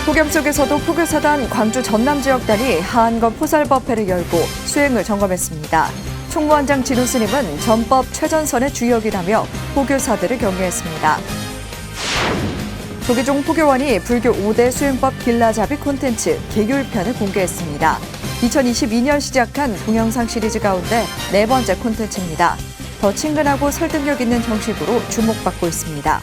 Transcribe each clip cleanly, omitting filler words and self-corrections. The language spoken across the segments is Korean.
폭염 속에서도 포교사단 광주 전남 지역단이 하안거 포살법회를 열고 수행을 점검했습니다. 총무원장 진우 스님은 전법 최전선의 주역이라며 포교사들을 격려했습니다. 조계종 포교원이 불교 5대 수행법 길라잡이 콘텐츠 계율편을 공개했습니다. 2022년 시작한 동영상 시리즈 가운데 네 번째 콘텐츠입니다. 더 친근하고 설득력 있는 형식으로 주목받고 있습니다.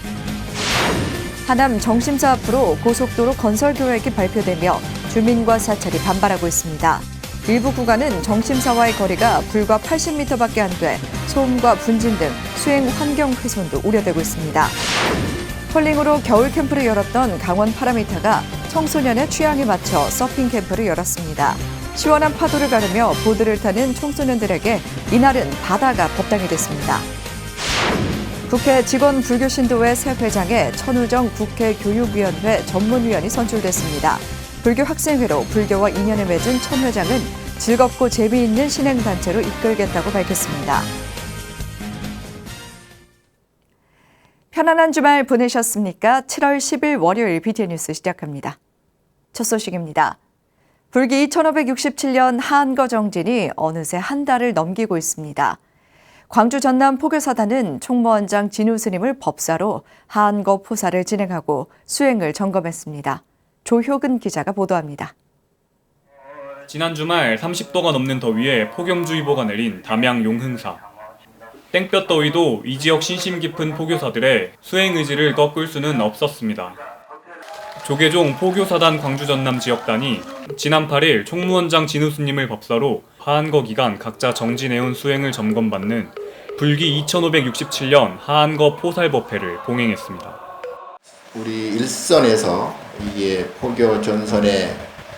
하남 정심사 앞으로 고속도로 건설 계획이 발표되며 주민과 사찰이 반발하고 있습니다. 일부 구간은 정심사와의 거리가 불과 80m밖에 안 돼 소음과 분진 등 수행 환경 훼손도 우려되고 있습니다. 컬링으로 겨울 캠프를 열었던 강원 파라미타가 청소년의 취향에 맞춰 서핑 캠프를 열었습니다. 시원한 파도를 가르며 보드를 타는 청소년들에게 이날은 바다가 법당이 됐습니다. 국회 직원불교신도회 새 회장에 천우정 국회교육위원회 전문위원이 선출됐습니다. 불교학생회로 불교와 인연을 맺은 천 회장은 즐겁고 재미있는 신행단체로 이끌겠다고 밝혔습니다. 편안한 주말 보내셨습니까? 7월 10일 월요일 BTN 뉴스 시작합니다. 첫 소식입니다. 불기 1567년 하안거 정진이 어느새 한 달을 넘기고 있습니다. 광주 전남 포교사단은 총무원장 진우 스님을 법사로 하안거 포사를 진행하고 수행을 점검했습니다. 조효근 기자가 보도합니다. 지난 주말 30도가 넘는 더위에 폭염주의보가 내린 담양 용흥사. 땡볕 더위도 이 지역 신심 깊은 포교사들의 수행 의지를 꺾을 수는 없었습니다. 조계종 포교사단 광주 전남 지역단이 지난 8일 총무원장 진우 스님을 법사로 하안거 기간 각자 정진해온 수행을 점검받는 불기 2567년 하안거 포살법회를 봉행했습니다. 우리 일선에서 이게 포교 전선에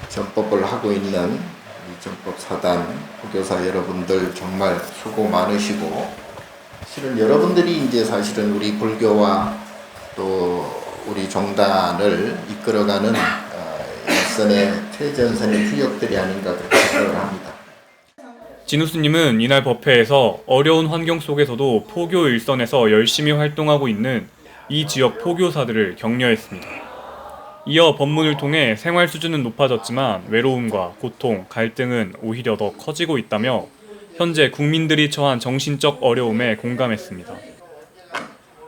전법을 하고 있는 이 전법사단 포교사 여러분들 정말 수고 많으시고, 실은 여러분들이 이제 사실은 우리 불교와 또 우리 종단을 이끌어가는 일선의 최전선의 주역들이 아닌가 그렇게 생각을 합니다. 진우 스님은 이날 법회에서 어려운 환경 속에서도 포교 일선에서 열심히 활동하고 있는 이 지역 포교사들을 격려했습니다. 이어 법문을 통해 생활 수준은 높아졌지만 외로움과 고통, 갈등은 오히려 더 커지고 있다며 현재 국민들이 처한 정신적 어려움에 공감했습니다.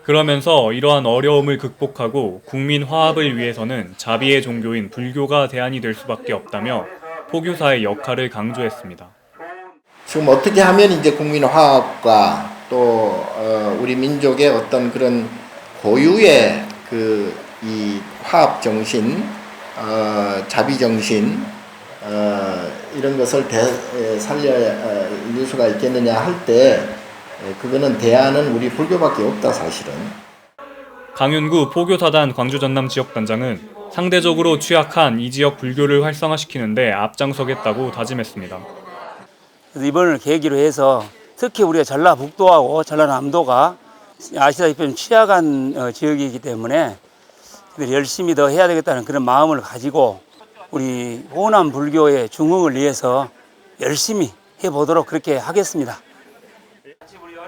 그러면서 이러한 어려움을 극복하고 국민 화합을 위해서는 자비의 종교인 불교가 대안이 될 수밖에 없다며 포교사의 역할을 강조했습니다. 지금 어떻게 하면 이제 국민 화합과 또 우리 민족의 어떤 그런 고유의 이 화합 정신, 자비 정신 이런 것을 살릴 수가 있겠느냐 할 때 그거는 대안은 우리 불교밖에 없다 사실은. 강윤구 포교사단 광주 전남 지역단장은 상대적으로 취약한 이 지역 불교를 활성화시키는 데 앞장서겠다고 다짐했습니다. 이번을 계기로 해서 특히 우리가 전라북도하고 전라남도가 아시다시피 취약한 지역이기 때문에 열심히 더 해야 되겠다는 그런 마음을 가지고 우리 호남 불교의 중흥을 위해서 열심히 해보도록 그렇게 하겠습니다.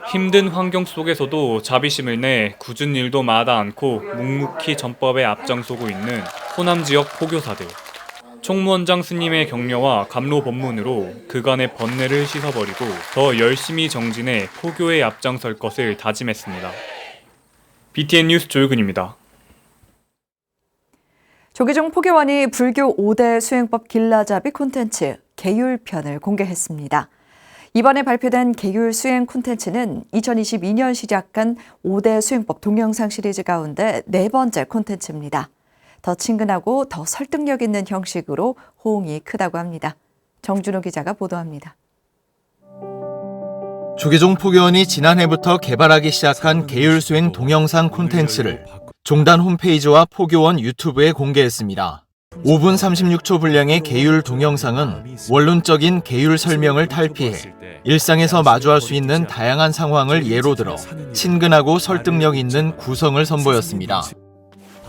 힘든 환경 속에서도 자비심을 내 굳은 일도 마다 않고 묵묵히 전법에 앞장서고 있는 호남 지역 포교사들. 총무원장 스님의 격려와 감로 법문으로 그간의 번뇌를 씻어버리고 더 열심히 정진해 포교에 앞장설 것을 다짐했습니다. BTN 뉴스 조효근입니다. 조계종 포교원이 불교 5대 수행법 길라잡이 콘텐츠 계율편을 공개했습니다. 이번에 발표된 계율 수행 콘텐츠는 2022년 시작한 5대 수행법 동영상 시리즈 가운데 네 번째 콘텐츠입니다. 더 친근하고 더 설득력 있는 형식으로 호응이 크다고 합니다. 정준호 기자가 보도합니다. 조계종 포교원이 지난해부터 개발하기 시작한 계율수행 동영상 콘텐츠를 종단 홈페이지와 포교원 유튜브에 공개했습니다. 5분 36초 분량의 계율 동영상은 원론적인 계율 설명을 탈피해 일상에서 마주할 수 있는 다양한 상황을 예로 들어 친근하고 설득력 있는 구성을 선보였습니다.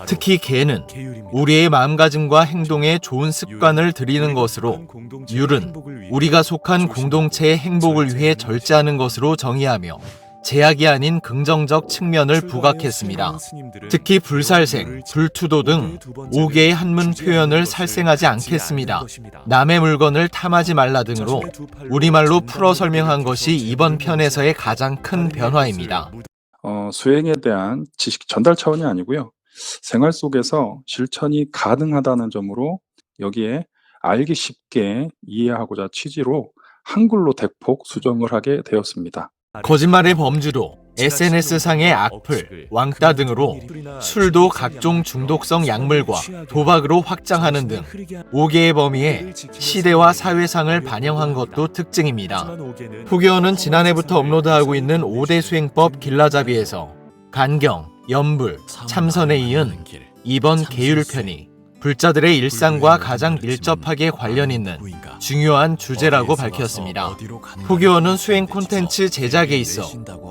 특히 계는 우리의 마음가짐과 행동에 좋은 습관을 들이는 것으로, 율은 우리가 속한 공동체의 행복을 위해 절제하는 것으로 정의하며, 제약이 아닌 긍정적 측면을 부각했습니다. 특히 불살생, 불투도 등 5개의 한문 표현을 살생하지 않겠습니다. 남의 물건을 탐하지 말라 등으로 우리말로 풀어 설명한 것이 이번 편에서의 가장 큰 변화입니다. 수행에 대한 지식 전달 차원이 아니고요. 생활 속에서 실천이 가능하다는 점으로 여기에 알기 쉽게 이해하고자 취지로 한글로 대폭 수정을 하게 되었습니다. 거짓말의 범주도 SNS상의 악플, 왕따 등으로 술도 각종 중독성 약물과 도박으로 확장하는 등 5개의 범위에 시대와 사회상을 반영한 것도 특징입니다. 포교원은 지난해부터 업로드하고 있는 5대 수행법 길라잡이에서 간경, 염불, 참선에 이은 이번 계율편이 불자들의 일상과 가장 밀접하게 관련 있는 중요한 주제라고 밝혔습니다. 포교원은 수행 콘텐츠 제작에 있어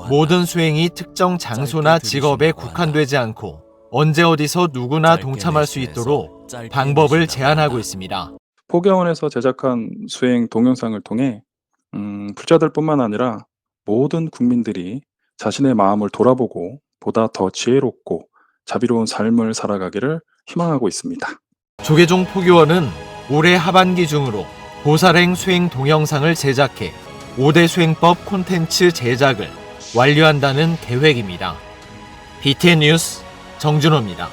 모든 수행이 특정 장소나 직업에 국한되지 않고 언제 어디서 누구나 동참할 수 있도록 방법을 제안하고 있습니다. 포교원에서 제작한 수행 동영상을 통해 불자들뿐만 아니라 모든 국민들이 자신의 마음을 돌아보고 보다 더 지혜롭고 자비로운 삶을 살아가기를 희망하고 있습니다. 조계종 포교원은 올해 하반기 중으로 보살행 수행 동영상을 제작해 5대 수행법 콘텐츠 제작을 완료한다는 계획입니다. BTN 뉴스 정준호입니다.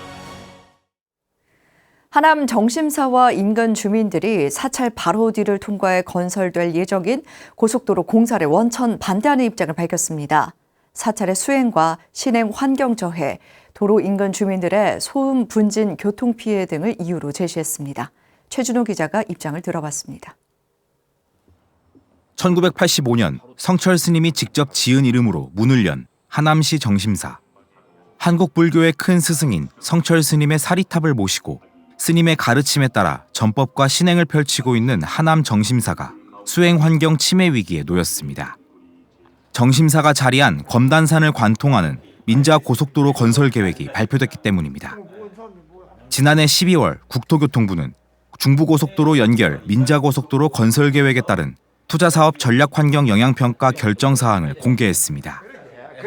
하남 정심사와 인근 주민들이 사찰 바로 뒤를 통과해 건설될 예정인 고속도로 공사를 원천 반대하는 입장을 밝혔습니다. 사찰의 수행과 신행 환경 저해, 도로 인근 주민들의 소음, 분진, 교통 피해 등을 이유로 제시했습니다. 최준호 기자가 입장을 들어봤습니다. 1985년 성철 스님이 직접 지은 이름으로 문을 연 하남시 정심사. 한국 불교의 큰 스승인 성철 스님의 사리탑을 모시고 스님의 가르침에 따라 전법과 신행을 펼치고 있는 하남 정심사가 수행 환경 침해 위기에 놓였습니다. 정심사가 자리한 검단산을 관통하는 민자 고속도로 건설 계획이 발표됐기 때문입니다. 지난해 12월 국토교통부는 중부고속도로 연결 민자고속도로 건설 계획에 따른 투자사업 전략환경 영향평가 결정사항을 공개했습니다.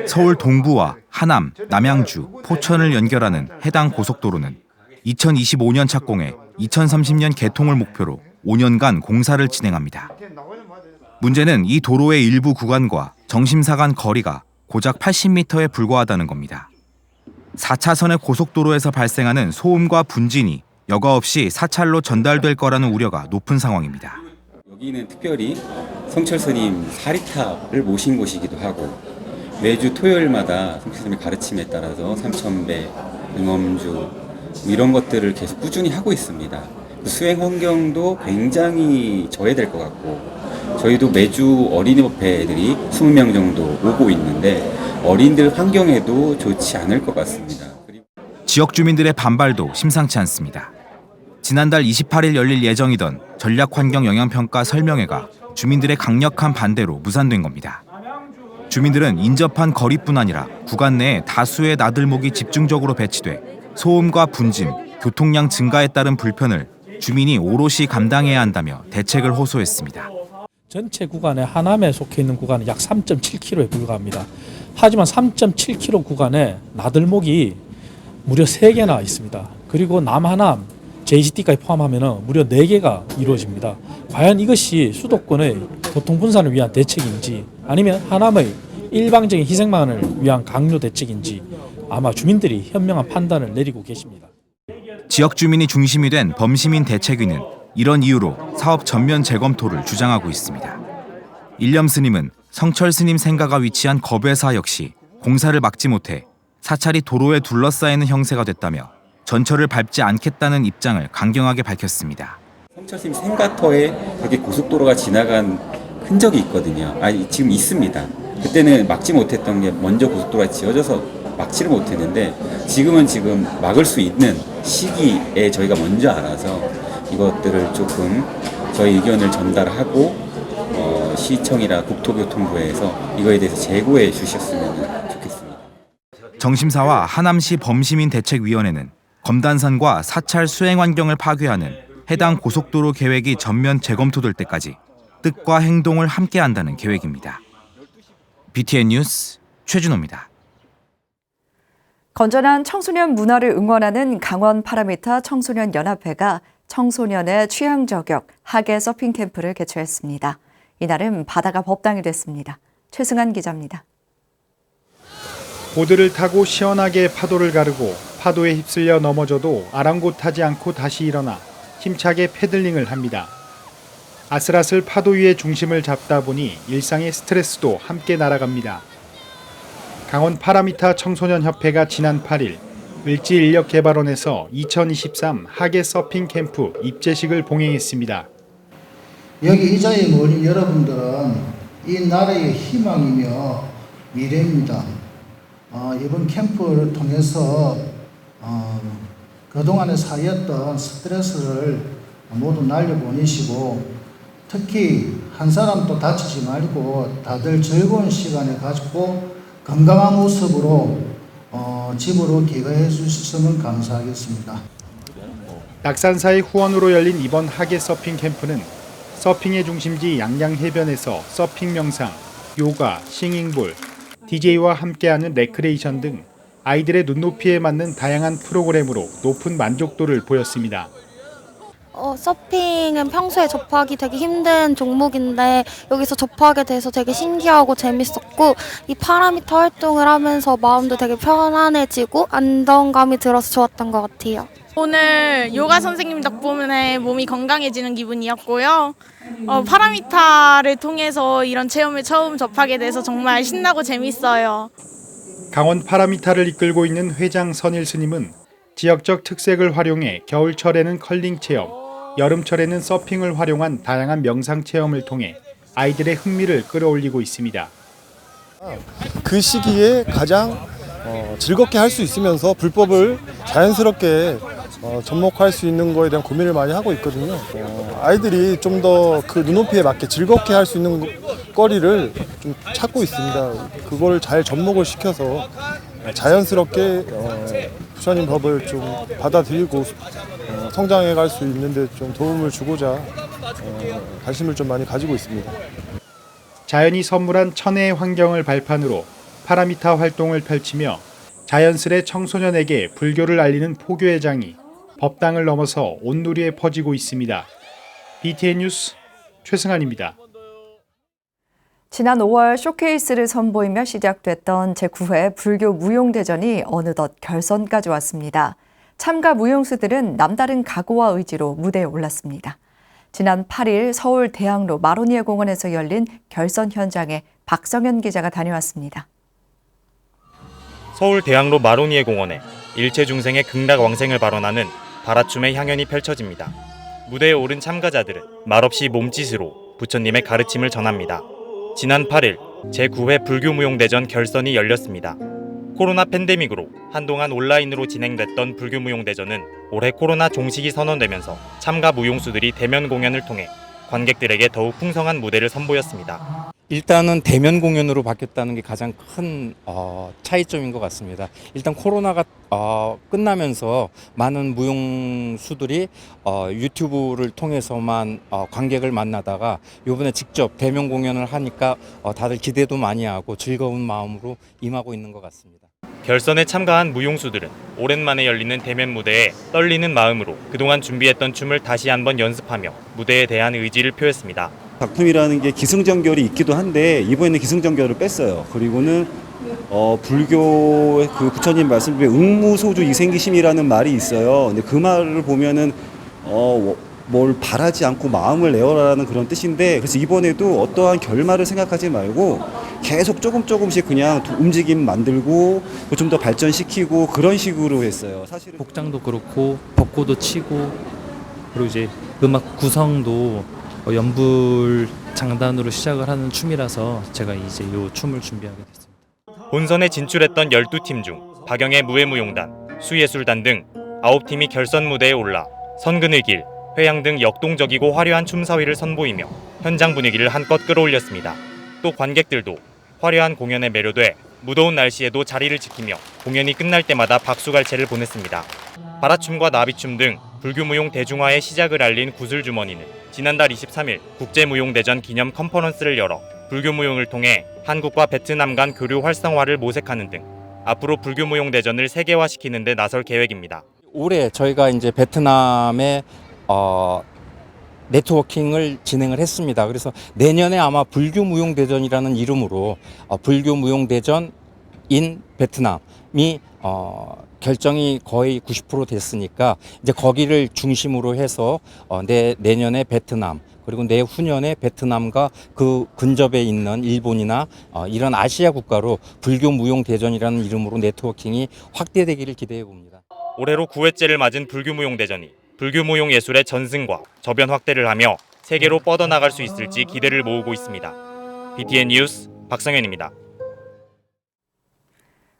서울 동부와 하남, 남양주, 포천을 연결하는 해당 고속도로는 2025년 착공해 2030년 개통을 목표로 5년간 공사를 진행합니다. 문제는 이 도로의 일부 구간과 정심사 간 거리가 고작 80m에 불과하다는 겁니다. 4차선의 고속도로에서 발생하는 소음과 분진이 여과 없이 사찰로 전달될 거라는 우려가 높은 상황입니다. 여기는 특별히 성철 스님 사리탑을 모신 곳이기도 하고 매주 토요일마다 성철 스님의 가르침에 따라서 삼천배, 응엄주 이런 것들을 계속 꾸준히 하고 있습니다. 수행 환경도 굉장히 저해될 것 같고 저희도 매주 어린이집회 애들이 20명 정도 오고 있는데 어린이들 환경에도 좋지 않을 것 같습니다. 지역 주민들의 반발도 심상치 않습니다. 지난달 28일 열릴 예정이던 전략환경 영향평가 설명회가 주민들의 강력한 반대로 무산된 겁니다. 주민들은 인접한 거리뿐 아니라 구간 내에 다수의 나들목이 집중적으로 배치돼 소음과 분진, 교통량 증가에 따른 불편을 주민이 오롯이 감당해야 한다며 대책을 호소했습니다. 전체 구간에 하남에 속해 있는 구간은 약 3.7km에 불과합니다. 하지만 3.7km 구간에 나들목이 무려 3개나 있습니다. 그리고 남하남, JCT까지 포함하면 무려 4개가 이루어집니다. 과연 이것이 수도권의 교통 분산을 위한 대책인지 아니면 하남의 일방적인 희생만을 위한 강요 대책인지 아마 주민들이 현명한 판단을 내리고 계십니다. 지역 주민이 중심이 된 범시민 대책위는 이런 이유로 사업 전면 재검토를 주장하고 있습니다. 일념 스님은 성철 스님 생가가 위치한 겁외사 역시 공사를 막지 못해 사찰이 도로에 둘러싸이는 형세가 됐다며 전철을 밟지 않겠다는 입장을 강경하게 밝혔습니다. 성철 스님 생가터에 그렇게 고속도로가 지나간 흔적이 있거든요. 지금 있습니다. 그때는 막지 못했던 게 먼저 고속도로가 지어져서 막지를 못했는데 지금 막을 수 있는 시기에 저희가 먼저 알아서 이것들을 조금 저희 의견을 전달하고 시청이나 국토교통부에서 이거에 대해서 제고해 주셨으면 좋겠습니다. 정심사와 하남시 범시민대책위원회는 검단산과 사찰 수행 환경을 파괴하는 해당 고속도로 계획이 전면 재검토될 때까지 뜻과 행동을 함께한다는 계획입니다. BTN 뉴스 최준호입니다. 건전한 청소년 문화를 응원하는 강원 파라미타 청소년 연합회가 청소년의 취향 저격 하계 서핑 캠프를 개최했습니다. 이날은 바다가 법당이 됐습니다. 최승한 기자입니다. 보드를 타고 시원하게 파도를 가르고 파도에 휩쓸려 넘어져도 아랑곳하지 않고 다시 일어나 힘차게 패들링을 합니다. 아슬아슬 파도 위에 중심을 잡다 보니 일상의 스트레스도 함께 날아갑니다. 강원 파라미타 청소년협회가 지난 8일 을지인력개발원에서 2023 하계 서핑 캠프 입제식을 봉행했습니다. 여기 이 자리에 모인 여러분들은 이 나라의 희망이며 미래입니다. 이번 캠프를 통해서 그동안에 쌓였던 스트레스를 모두 날려보내시고 특히 한 사람도 다치지 말고 다들 즐거운 시간을 가지고 건강한 모습으로 집으로 귀가해 주셨으면 감사하겠습니다. 낙산사의 후원으로 열린 이번 하계 서핑 캠프는 서핑의 중심지 양양해변에서 서핑 명상, 요가, 싱잉볼, DJ와 함께하는 레크레이션 등 아이들의 눈높이에 맞는 다양한 프로그램으로 높은 만족도를 보였습니다. 서핑은 평소에 접하기 되게 힘든 종목인데 여기서 접하게 돼서 되게 신기하고 재밌었고 이 파라미터 활동을 하면서 마음도 되게 편안해지고 안정감이 들어서 좋았던 것 같아요. 오늘 요가 선생님 덕분에 몸이 건강해지는 기분이었고요. 파라미타를 통해서 이런 체험을 처음 접하게 돼서 정말 신나고 재밌어요. 강원 파라미타를 이끌고 있는 회장 선일 스님은 지역적 특색을 활용해 겨울철에는 컬링 체험, 여름철에는 서핑을 활용한 다양한 명상 체험을 통해 아이들의 흥미를 끌어올리고 있습니다. 그 시기에 가장 즐겁게 할 수 있으면서 불법을 자연스럽게 접목할 수 있는 거에 대한 고민을 많이 하고 있거든요. 아이들이 좀 더 그 눈높이에 맞게 즐겁게 할 수 있는 거리를 좀 찾고 있습니다. 그걸 잘 접목을 시켜서 자연스럽게 부처님 법을 좀 받아들이고 성장해 갈 수 있는데 좀 도움을 주고자 관심을 좀 많이 가지고 있습니다. 자연이 선물한 천혜의 환경을 발판으로 파라미타 활동을 펼치며 자연스레 청소년에게 불교를 알리는 포교의 장이 법당을 넘어서 온누리에 퍼지고 있습니다. BTN 뉴스 최승환입니다. 지난 5월 쇼케이스를 선보이며 시작됐던 제9회 불교 무용대전이 어느덧 결선까지 왔습니다. 참가 무용수들은 남다른 각오와 의지로 무대에 올랐습니다. 지난 8일 서울 대학로 마로니에 공원에서 열린 결선 현장에 박성현 기자가 다녀왔습니다. 서울 대학로 마로니에 공원에 일체 중생의 극락왕생을 발언하는 바라춤의 향연이 펼쳐집니다. 무대에 오른 참가자들은 말없이 몸짓으로 부처님의 가르침을 전합니다. 지난 8일 제9회 불교무용대전 결선이 열렸습니다. 코로나 팬데믹으로 한동안 온라인으로 진행됐던 불교무용대전은 올해 코로나 종식이 선언되면서 참가 무용수들이 대면 공연을 통해 관객들에게 더욱 풍성한 무대를 선보였습니다. 일단은 대면 공연으로 바뀌었다는 게 가장 큰 차이점인 것 같습니다. 일단 코로나가 끝나면서 많은 무용수들이 유튜브를 통해서만 관객을 만나다가 이번에 직접 대면 공연을 하니까 다들 기대도 많이 하고 즐거운 마음으로 임하고 있는 것 같습니다. 결선에 참가한 무용수들은 오랜만에 열리는 대면 무대에 떨리는 마음으로 그동안 준비했던 춤을 다시 한번 연습하며 무대에 대한 의지를 표했습니다. 작품이라는 게 기승전결이 있기도 한데 이번에는 기승전결을 뺐어요. 그리고는 불교 그 부처님 말씀 중에 응무소주 이생기심이라는 말이 있어요. 근데 그 말을 보면은 뭘 바라지 않고 마음을 내어라라는 그런 뜻인데, 그래서 이번에도 어떠한 결말을 생각하지 말고 계속 조금씩 그냥 움직임 만들고 좀 더 발전시키고 그런 식으로 했어요. 사실은 복장도 그렇고 벚꽃도 치고 그리고 이제 음악 구성도 연불 장단으로 시작을 하는 춤이라서 제가 이제 이 춤을 준비하게 됐습니다. 본선에 진출했던 12팀 중 박영의 무예무용단, 수예술단 등 9팀이 결선 무대에 올라 선근의 길, 회양 등 역동적이고 화려한 춤사위를 선보이며 현장 분위기를 한껏 끌어올렸습니다. 또 관객들도 화려한 공연에 매료돼 무더운 날씨에도 자리를 지키며 공연이 끝날 때마다 박수갈채를 보냈습니다. 바라춤과 나비춤 등 불교무용 대중화의 시작을 알린 구슬주머니는 지난달 23일 국제무용대전 기념 컨퍼런스를 열어 불교무용을 통해 한국과 베트남 간 교류 활성화를 모색하는 등 앞으로 불교무용 대전을 세계화시키는 데 나설 계획입니다. 올해 저희가 이제 베트남에 네트워킹을 진행을 했습니다. 그래서 내년에 아마 불교무용대전이라는 이름으로 불교무용대전 인 베트남이 결정이 거의 90% 됐으니까 이제 거기를 중심으로 해서 내년에 베트남 그리고 내후년에 베트남과 그 근접에 있는 일본이나 이런 아시아 국가로 불교무용대전이라는 이름으로 네트워킹이 확대되기를 기대해 봅니다. 올해로 9회째를 맞은 불교무용 대전이 불교무용 예술의 전승과 저변 확대를 하며 세계로 뻗어나갈 수 있을지 기대를 모으고 있습니다. BTN 뉴스 박성현입니다.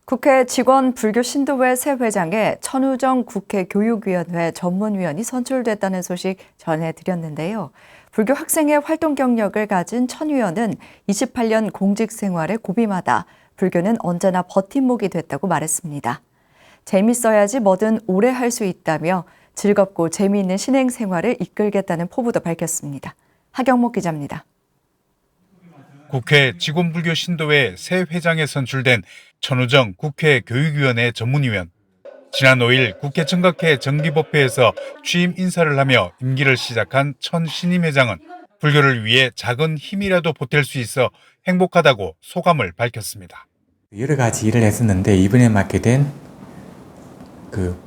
국회 직원 불교 신도회 새 회장에 천우정 국회 교육위원회 전문위원이 선출됐다는 소식 전해드렸는데요. 불교 학생의 활동 경력을 가진 천 위원은 28년 공직 생활의 고비마다 불교는 언제나 버팀목이 됐다고 말했습니다. 재밌어야지 뭐든 오래 할 수 있다며 즐겁고 재미있는 신행 생활을 이끌겠다는 포부도 밝혔습니다. 하경목 기자입니다. 국회 직원불교 신도회 새 회장에 선출된 천우정 국회 교육위원회 전문위원. 지난 5일 국회 청각회 정기법회에서 취임 인사를 하며 임기를 시작한 천 신임 회장은 불교를 위해 작은 힘이라도 보탤 수 있어 행복하다고 소감을 밝혔습니다. 여러 가지 일을 했었는데 이번에 맡게 된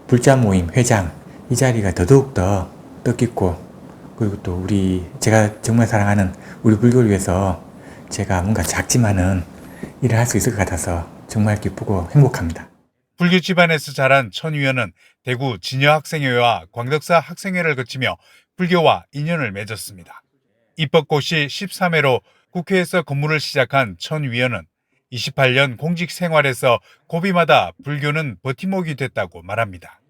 불자 모임 회장 이 자리가 더더욱 뜻깊고 그리고 또 제가 정말 사랑하는 우리 불교를 위해서 제가 뭔가 작지만은 일을 할 수 있을 것 같아서 정말 기쁘고 행복합니다. 불교 집안에서 자란 천 위원은 대구 진여학생회와 광덕사 학생회를 거치며 불교와 인연을 맺었습니다. 입법고시 13회로 국회에서 근무를 시작한 천 위원은 28년 공직 생활에서 고비마다 불교는 버팀목이 됐다고 말합니다.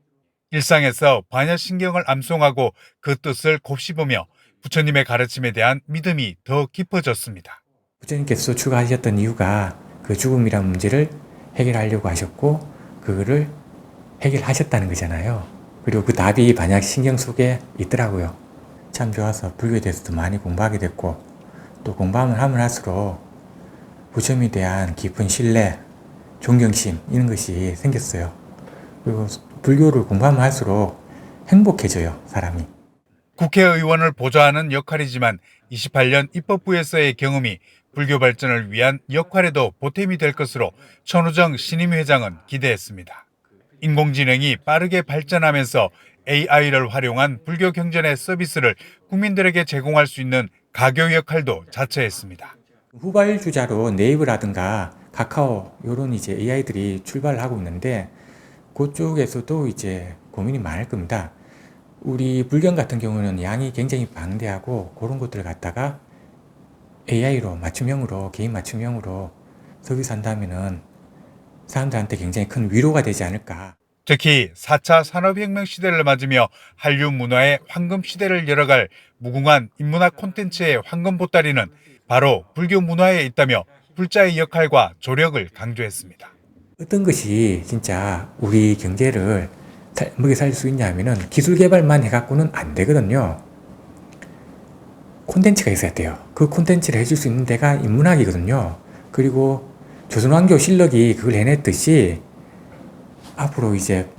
일상에서 반야신경을 암송하고 그 뜻을 곱씹으며 부처님의 가르침에 대한 믿음이 더 깊어졌습니다. 부처님께서 추가하셨던 이유가 그 죽음이라는 문제를 해결하려고 하셨고 그거를 해결하셨다는 거잖아요. 그리고 그 답이 반야신경 속에 있더라고요. 참 좋아서 불교에 대해서도 많이 공부하게 됐고 또 공부하면 하면 할수록 부처님에 대한 깊은 신뢰, 존경심 이런 것이 생겼어요. 그리고 불교를 공부하면 할수록 행복해져요, 사람이. 국회의원을 보좌하는 역할이지만 28년 입법부에서의 경험이 불교 발전을 위한 역할에도 보탬이 될 것으로 천우정 신임 회장은 기대했습니다. 인공지능이 빠르게 발전하면서 AI를 활용한 불교 경전의 서비스를 국민들에게 제공할 수 있는 가교 역할도 자처했습니다. 후발주자로 네이버라든가 카카오 이런 이제 AI들이 출발을 하고 있는데 그쪽에서도 이제 고민이 많을 겁니다. 우리 불경 같은 경우는 양이 굉장히 방대하고 그런 것들을 갖다가 AI로 맞춤형으로 개인 맞춤형으로 서비스한다면은 사람들한테 굉장히 큰 위로가 되지 않을까. 특히 4차 산업혁명 시대를 맞으며 한류 문화의 황금 시대를 열어갈 무궁한 인문학 콘텐츠의 황금 보따리는 바로 불교 문화에 있다며 불자의 역할과 조력을 강조했습니다. 어떤 것이 진짜 우리 경제를 먹여 살릴 수 있냐면은 기술 개발만 해갖고는 안 되거든요. 콘텐츠가 있어야 돼요. 그 콘텐츠를 해줄 수 있는 데가 인문학이거든요. 그리고 조선왕조 실록이 그걸 해냈듯이 앞으로 이제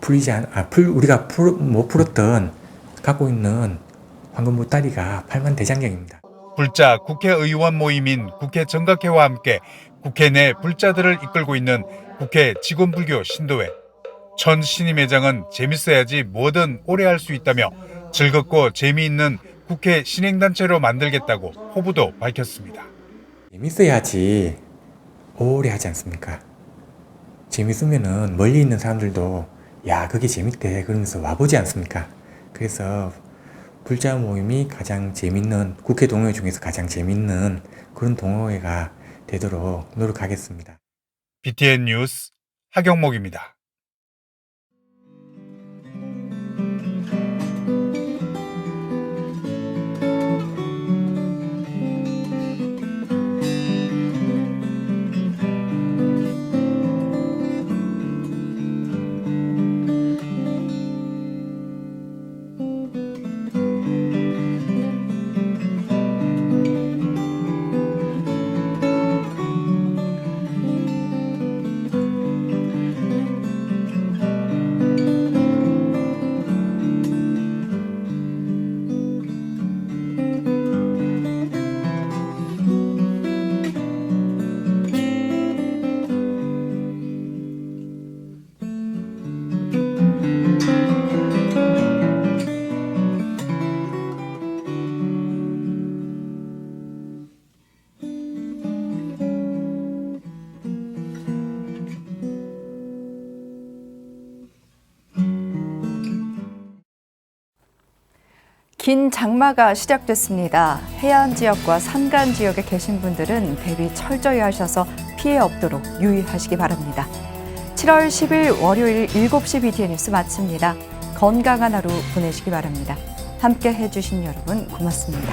우리가 못 풀었던 갖고 있는 황금 보따리가 팔만 대장경입니다. 불자 국회의원 모임인 국회 정각회와 함께 국회 내 불자들을 이끌고 있는 국회 직원불교 신도회. 천 신임 회장은 재밌어야지 뭐든 오래 할 수 있다며 즐겁고 재미있는 국회 신행단체로 만들겠다고 포부도 밝혔습니다. 재밌어야지 오래 하지 않습니까? 재밌으면은 멀리 있는 사람들도 야 그게 재밌대 그러면서 와보지 않습니까? 그래서 불자 모임이 가장 재밌는 국회 동호회 중에서 가장 재밌는 그런 동호회가 되도록 노력하겠습니다. BTN 뉴스 하경목입니다. 긴 장마가 시작됐습니다. 해안 지역과 산간 지역에 계신 분들은 대비 철저히 하셔서 피해 없도록 유의하시기 바랍니다. 7월 10일 월요일 7시 BTN 뉴스 마칩니다. 건강한 하루 보내시기 바랍니다. 함께 해주신 여러분 고맙습니다.